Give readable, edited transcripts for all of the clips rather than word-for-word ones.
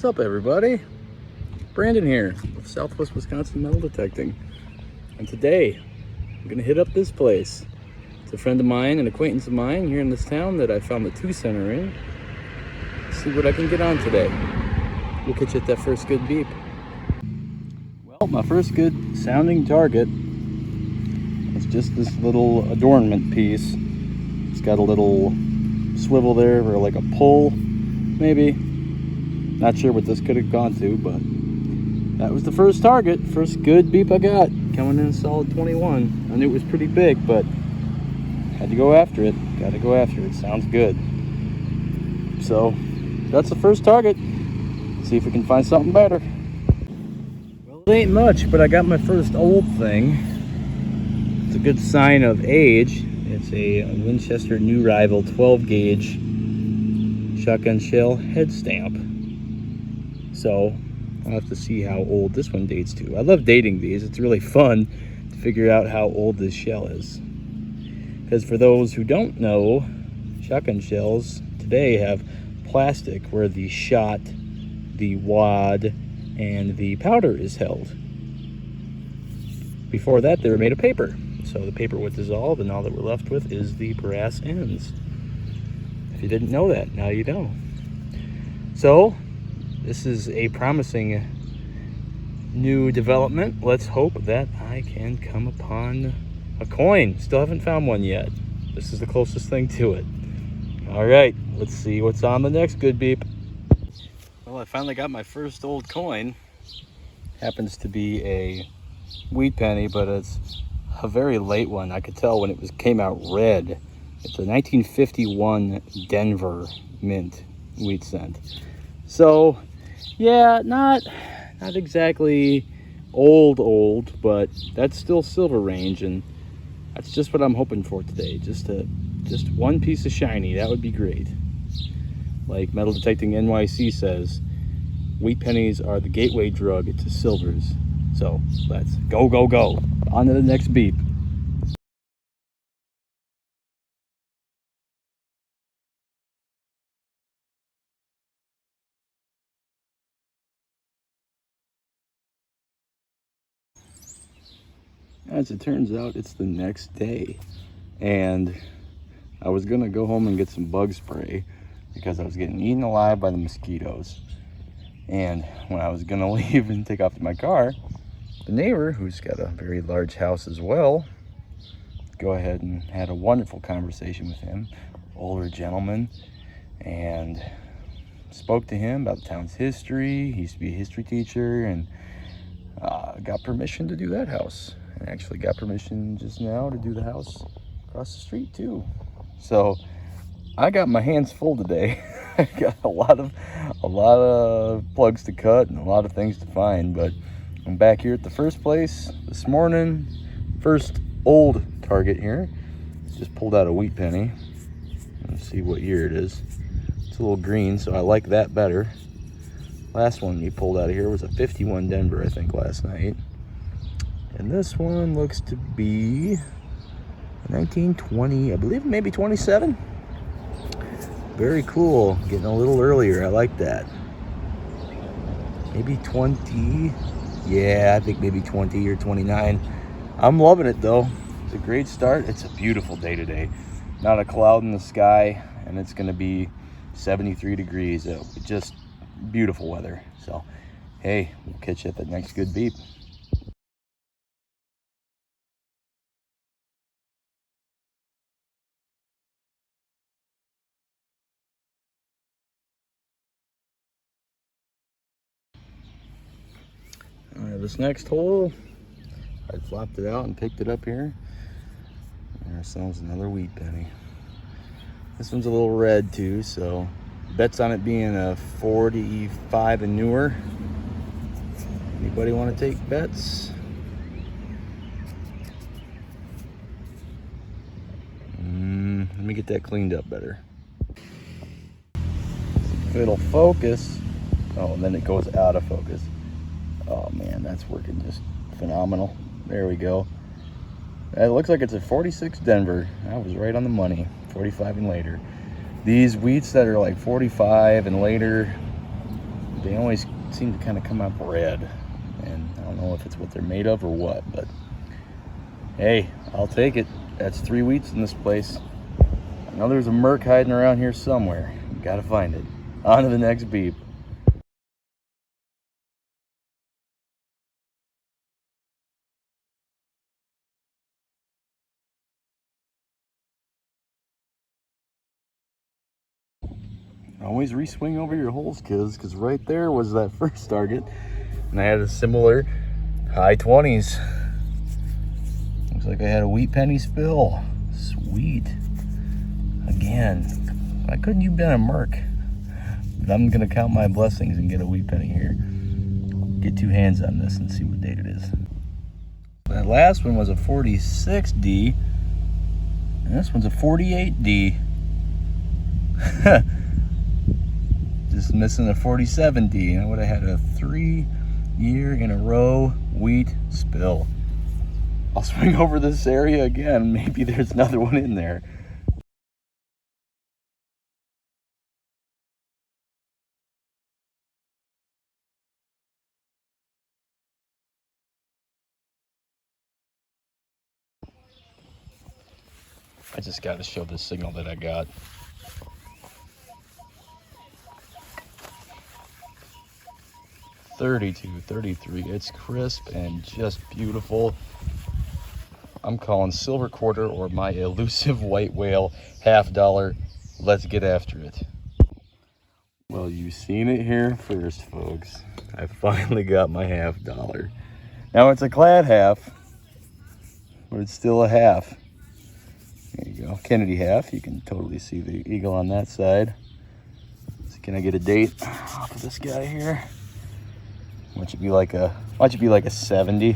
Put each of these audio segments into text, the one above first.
What's up, everybody? Brandon here with Southwest Wisconsin Metal Detecting. And today, I'm gonna hit up this place. It's a friend of mine, an acquaintance of mine here in this town that I found the 2 center in. See what I can get on today. We'll catch you at that first good beep. Well, my first good sounding target is just this little adornment piece. It's got a little swivel there or like a pull, maybe. Not sure what this could have gone to, but that was the first target, first good beep I got. Coming in a solid 21. I knew it was pretty big, but had to go after it. Got to go after it. Sounds good. So that's the first target. See if we can find something better. Well, it ain't much, but I got my first old thing. It's a good sign of age. It's a Winchester New Rival 12 gauge shotgun shell head stamp. So I'll have to see how old this one dates to. I love dating these. It's really fun to figure out how old this shell is. Because for those who don't know, shotgun shells today have plastic where the shot, the wad, and the powder is held. Before that, they were made of paper. So the paper would dissolve, and all that we're left with is the brass ends. If you didn't know that, now you know. So this is a promising new development. Let's hope that I can come upon a coin. Still haven't found one yet. This is the closest thing to it. All right, let's see what's on the next good beep. Well, I finally got my first old coin. Happens to be a wheat penny, but it's a very late one. I could tell when it came out red. It's a 1951 Denver mint wheat cent. So yeah, not exactly old, but that's still silver range, and that's just what I'm hoping for today. Just one piece of shiny, that would be great. Like Metal Detecting NYC says, wheat pennies are the gateway drug to silvers. So let's go. On to the next beep. As it turns out, it's the next day, and I was gonna go home and get some bug spray because I was getting eaten alive by the mosquitoes. And when I was gonna leave and take off to my car, the neighbor, who's got a very large house as well, go ahead and had a wonderful conversation with him, older gentleman, and spoke to him about the town's history. He used to be a history teacher, and got permission to do that house. And actually got permission just now to do the house across the street too. So I got my hands full today. I got a lot of plugs to cut and a lot of things to find, but I'm back here at the first place this morning. First old target here. Just pulled out a wheat penny. Let's see what year it is. It's a little green, so I like that better. Last one you pulled out of here was a 51 Denver, I think, last night. And this one looks to be 1920, I believe, maybe 27. Very cool. Getting a little earlier. I like that. Maybe 20. Yeah, I think maybe 20 or 29. I'm loving it, though. It's a great start. It's a beautiful day today. Not a cloud in the sky, and it's going to be 73 degrees. Just beautiful weather. So, hey, we'll catch you at the next good beep. All right, this next hole, I flopped it out and picked it up here. And ourselves another wheat penny. This one's a little red too, so bets on it being a 45 and newer. Anybody want to take bets? Let me get that cleaned up better. If it'll focus. Oh, and then it goes out of focus. Oh man, that's working just phenomenal. There we go. It looks like it's a 46 Denver. I was right on the money. 45 and later. These wheats that are like 45 and later, they always seem to kind of come out red. And I don't know if it's what they're made of or what, but hey, I'll take it. That's 3 wheats in this place. I know there's a Merc hiding around here somewhere. Gotta find it. On to the next beep. Always re-swing over your holes, kids, because right there was that first target. And I had a similar high 20s. Looks like I had a wheat penny spill. Sweet. Again, why couldn't you have been a Merc? But I'm gonna count my blessings and get a wheat penny here. Get 2 hands on this and see what date it is. That last one was a 46D, and this one's a 48D. Just missing a 47D. I would have had a 3-year in a row wheat spill. I'll swing over this area again. Maybe there's another one in there. I just got to show this signal that I got. .32, 33. It's crisp and just beautiful. I'm calling silver quarter or my elusive white whale $1/2. Let's get after it. Well, you've seen it here first, folks. I finally got my $1/2. Now it's a clad half, but it's still a half. There you go, Kennedy half. You can totally see the eagle on that side. So can I get a date off of this guy here? Why don't you be like a 70?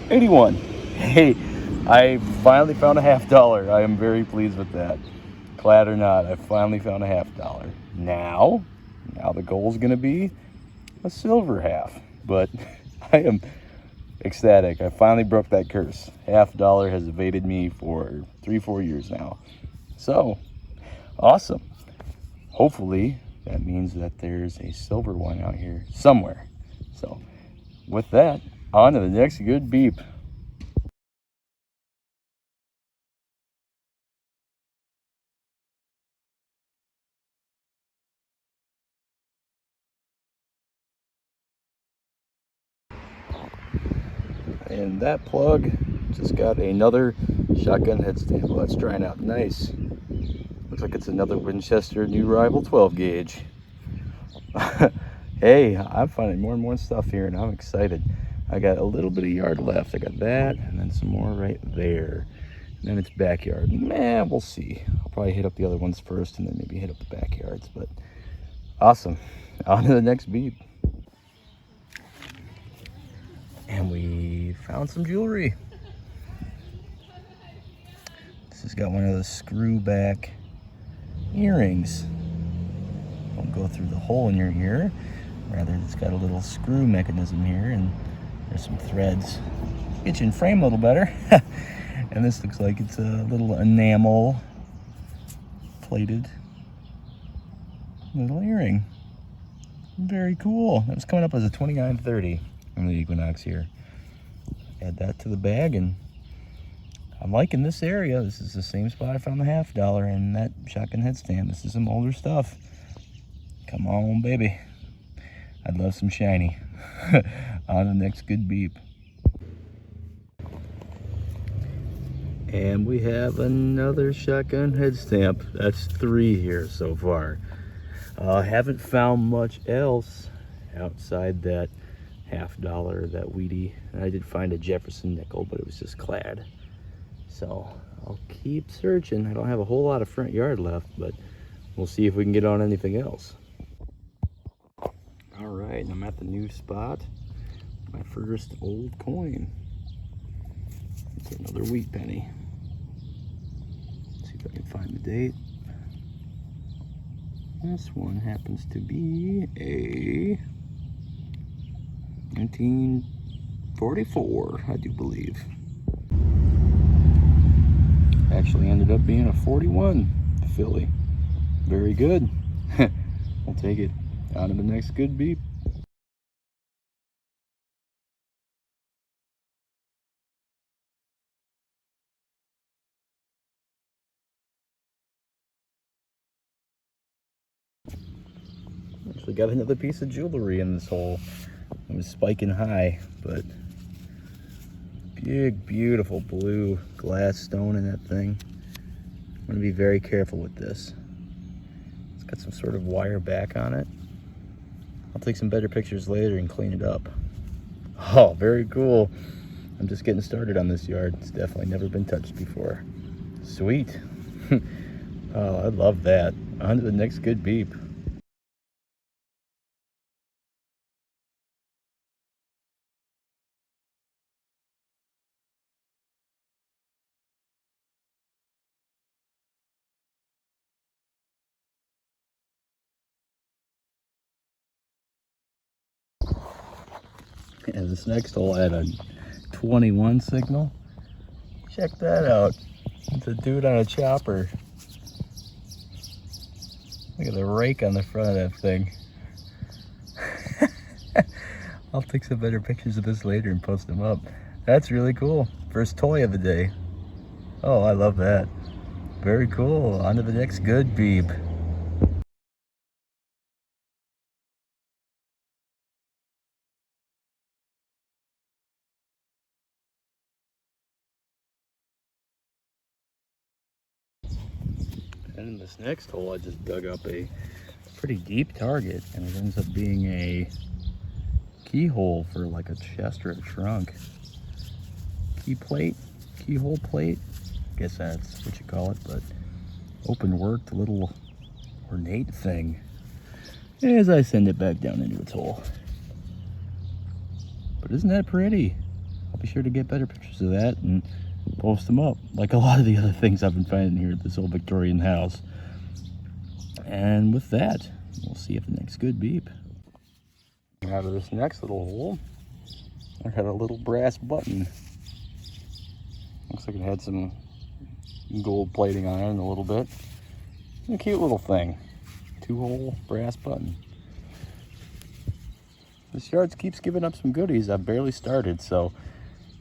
81. Hey, I finally found a $1/2. I am very pleased with that. Clad or not, I finally found a $1/2. Now the goal is going to be a silver half. But I am ecstatic. I finally broke that curse. $1/2 has evaded me for 3-4 years now. So, awesome. Hopefully, that means that there's a silver one out here somewhere. So, with that, on to the next good beep. And that plug just got another shotgun headstand. Well, that's drying out nice. Looks like it's another Winchester New Rival 12 gauge. Hey, I'm finding more and more stuff here and I'm excited. I got a little bit of yard left. I got that and then some more right there. And then it's backyard. Man, we'll see. I'll probably hit up the other ones first and then maybe hit up the backyards. But awesome. On to the next beep. And we found some jewelry. This has got one of those screw back earrings. Don't go through the hole in your ear. Rather, it's got a little screw mechanism here and there's some threads. Get you in frame a little better. And this looks like it's a little enamel plated little earring. Very cool. That was coming up as a $29.30 from the Equinox here. Add that to the bag and I'm liking this area. This is the same spot I found the $1/2 and that shotgun headstand. This is some older stuff. Come on, baby. I'd love some shiny. On the next good beep. And we have another shotgun head stamp. That's 3 here so far. Haven't found much else outside that $1/2, that Wheatie. And I did find a Jefferson nickel, but it was just clad. So I'll keep searching. I don't have a whole lot of front yard left, but we'll see if we can get on anything else. All right, and I'm at the new spot. My first old coin. It's another wheat penny. Let's see if I can find the date. This one happens to be a 1944, I do believe. Actually ended up being a 41 Philly. Very good. We'll take it. On to the next good beep. Actually got another piece of jewelry in this hole. It was spiking high, but big, beautiful blue glass stone in that thing. I'm gonna be very careful with this. It's got some sort of wire back on it. I'll take some better pictures later and clean it up. Oh, very cool. I'm just getting started on this yard. It's definitely never been touched before. Sweet. Oh, I love that. On to the next good beep. And this next hole had a 21 signal. Check that out. It's a dude on a chopper. Look at the rake on the front of that thing. I'll take some better pictures of this later and post them up. That's really cool. First toy of the day. Oh, I love that. Very cool. On to the next good beep. And in this next hole, I just dug up a pretty deep target, and it ends up being a keyhole for like a chest or a trunk. Key plate, keyhole plate. I guess that's what you call it, but open worked little ornate thing as I send it back down into its hole. But isn't that pretty? I'll be sure to get better pictures of that and post them up, like a lot of the other things I've been finding here at this old Victorian house. And with that, we'll see if the next good beep. Out of this next little hole, I had a little brass button. Looks like it had some gold plating on it in a little bit. A cute little thing. 2-hole brass button. This yard keeps giving up some goodies. I've barely started, so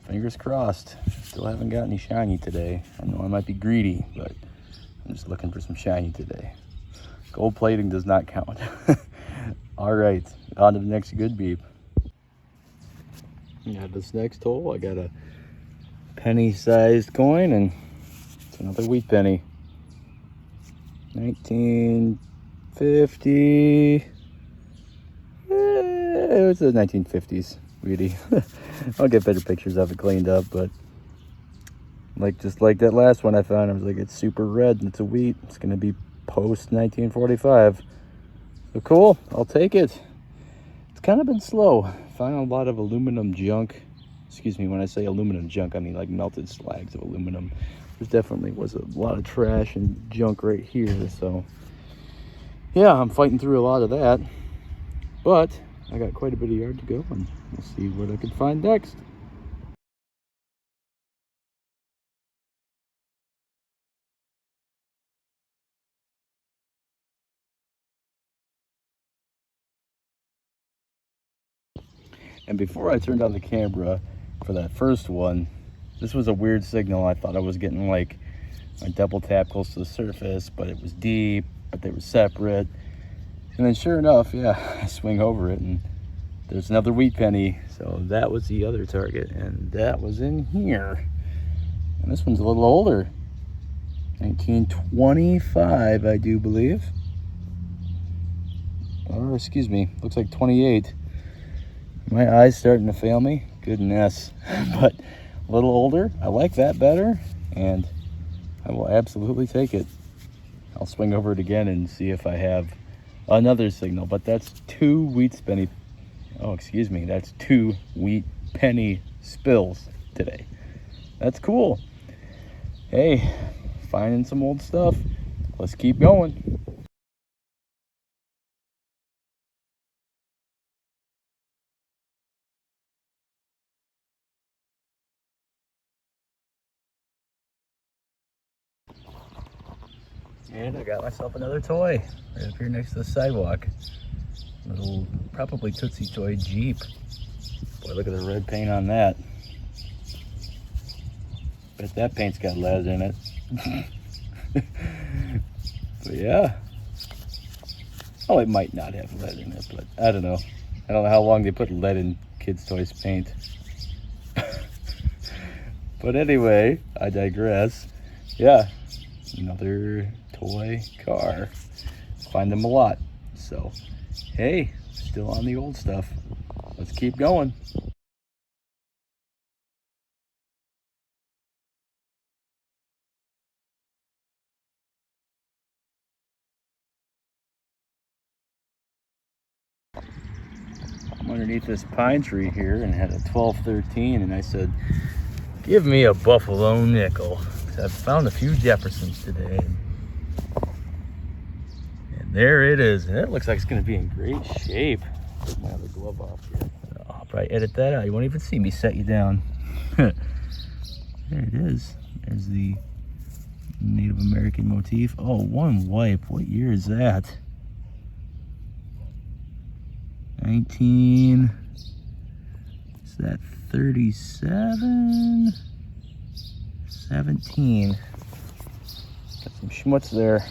fingers crossed. Still haven't got any shiny today. I know I might be greedy, but I'm just looking for some shiny today. Gold plating does not count. All right, on to the next good beep. Yeah, this next hole, I got a penny-sized coin, and it's another wheat penny. 1950. It was the 1950s, really. I'll get better pictures of it cleaned up, but just like that last one I found, I was like, it's super red and it's a wheat. It's gonna be post 1945. So cool, I'll take it. It's kind of been slow. Found a lot of aluminum junk. Excuse me, when I say aluminum junk, I mean like melted slags of aluminum. There definitely was a lot of trash and junk right here, so yeah, I'm fighting through a lot of that. But I got quite a bit of yard to go, and we'll see what I can find next. And before I turned on the camera for that first one, this was a weird signal. I thought I was getting like my double tap close to the surface, but it was deep, but they were separate. And then sure enough, yeah, I swing over it and there's another wheat penny. So that was the other target, and that was in here. And this one's a little older. 1925, I do believe. Or excuse me, looks like 28. My eye's starting to fail me. Goodness. But a little older. I like that better, and I will absolutely take it. I'll swing over it again and see if I have another signal. But that's 2 wheat penny. Oh, excuse me. That's 2 wheat penny spills today. That's cool. Hey, finding some old stuff. Let's keep going. And I got myself another toy right up here next to the sidewalk. Little, probably Tootsie Toy Jeep. Boy, look at the red paint on that. Bet that paint's got lead in it. But yeah. Oh, it might not have lead in it, but I don't know. I don't know how long they put lead in kids' toys paint. But anyway, I digress. Yeah, another toy car. Find them a lot. So, hey, still on the old stuff. Let's keep going. I'm underneath this pine tree here and had a 1213, and I said, give me a buffalo nickel. I've found a few Jeffersons today. And there it is. And it looks like it's going to be in great shape. Take my other glove off here. I'll probably edit that out. You won't even see me set you down. There it is. There's the Native American motif. Oh, one wipe. What year is that? 19... Is that 37? 17. Got some schmutz there.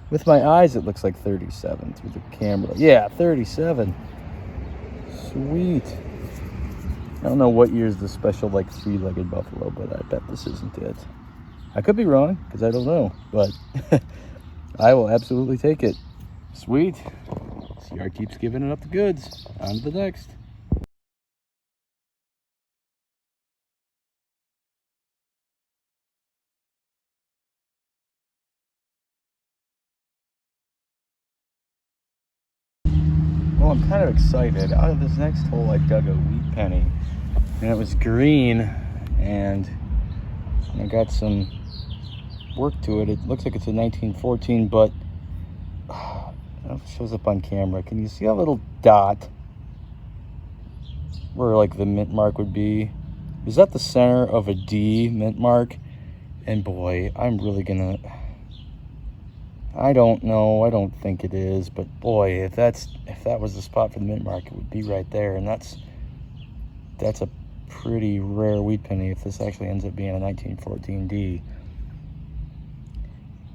With my eyes, it looks like 37 through the camera. Yeah, 37. Sweet. I don't know what year's the special, like, three-legged buffalo, but I bet this isn't it. I could be wrong, because I don't know, but I will absolutely take it. Sweet. CR keeps giving it up the goods. On to the next. Well, I'm kind of excited. Out of this next hole, I dug a wheat penny, and it was green, and I got some work to it. It looks like it's a 1914, but I don't know if it shows up on camera. Can you see a little dot where, like, the mint mark would be? Is that the center of a D mint mark? And boy, I'm really gonna... I don't know. I don't think it is, but boy, if that was the spot for the mint mark, it would be right there, and that's a pretty rare wheat penny if this actually ends up being a 1914 D.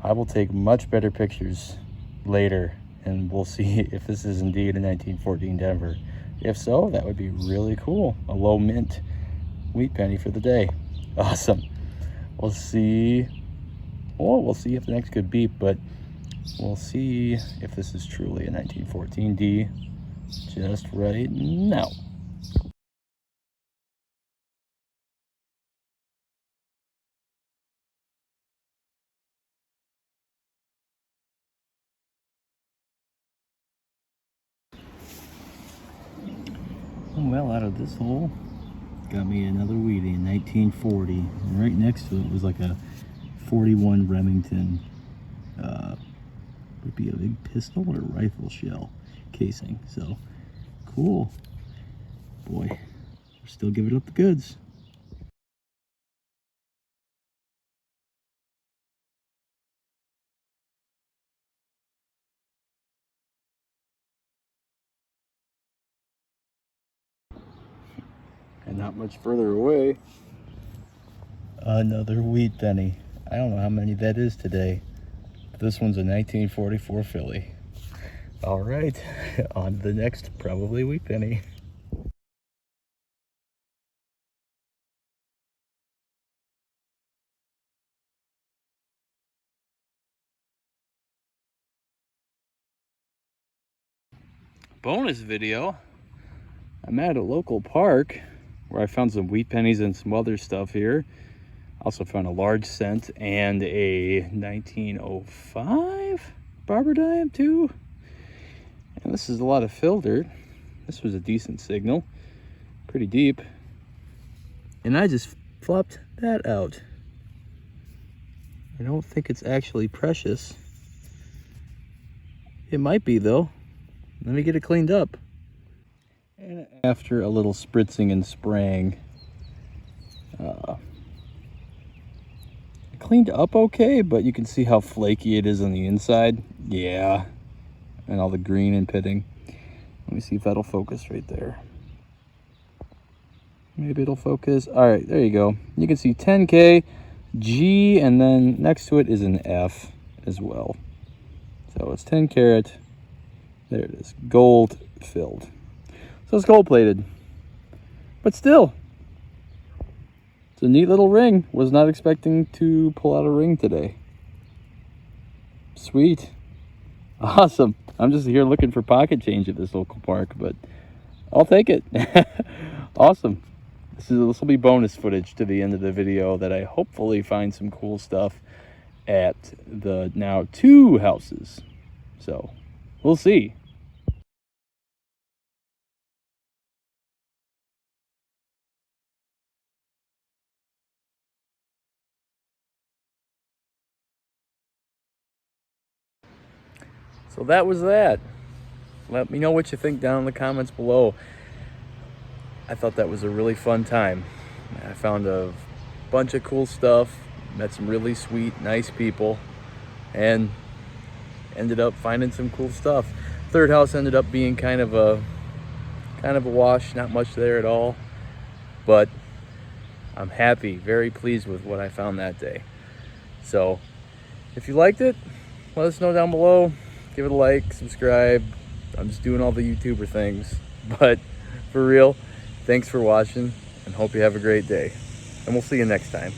I will take much better pictures later, and we'll see if this is indeed a 1914 Denver. If so, that would be really cool. A low mint wheat penny for the day. Awesome. We'll see. Well, we'll see if the next could beep, but we'll see if this is truly a 1914 D just right now. Well, out of this hole, got me another wheatie in 1940. And right next to it was like a 41 Remington, would be a big pistol or rifle shell casing. So, cool. Boy, we're still giving up the goods. And not much further away, another wheat penny. I don't know how many that is today. This one's a 1944 Philly. All right, on to the next, probably wheat penny. Bonus video. I'm at a local park where I found some wheat pennies and some other stuff here. Also found a large cent and a 1905 barber dime too. And this is a lot of fill dirt. This was a decent signal, pretty deep. And I just flopped that out. I don't think it's actually precious. It might be though. Let me get it cleaned up. And after a little spritzing and spraying, cleaned up okay, but you can see how flaky it is on the inside. Yeah, and all the green and pitting. Let me see if that'll focus right there. Maybe it'll focus. All right, there you go. You can see 10K, G, and then next to it is an F as well. So it's 10 karat. There it is, gold filled. So it's gold plated, but still, it's a neat little ring. Was not expecting to pull out a ring today. Sweet. Awesome. I'm just here looking for pocket change at this local park, but I'll take it. Awesome. This will be bonus footage to the end of the video that I hopefully find some cool stuff at the now 2 houses. So we'll see. So that was that. Let me know what you think down in the comments below. I thought that was a really fun time. I found a bunch of cool stuff, met some really sweet, nice people, and ended up finding some cool stuff. Third house ended up being kind of a wash, not much there at all, but I'm happy, very pleased with what I found that day. So if you liked it, let us know down below. Give it a like, subscribe. I'm just doing all the YouTuber things, but for real, thanks for watching and hope you have a great day. And we'll see you next time.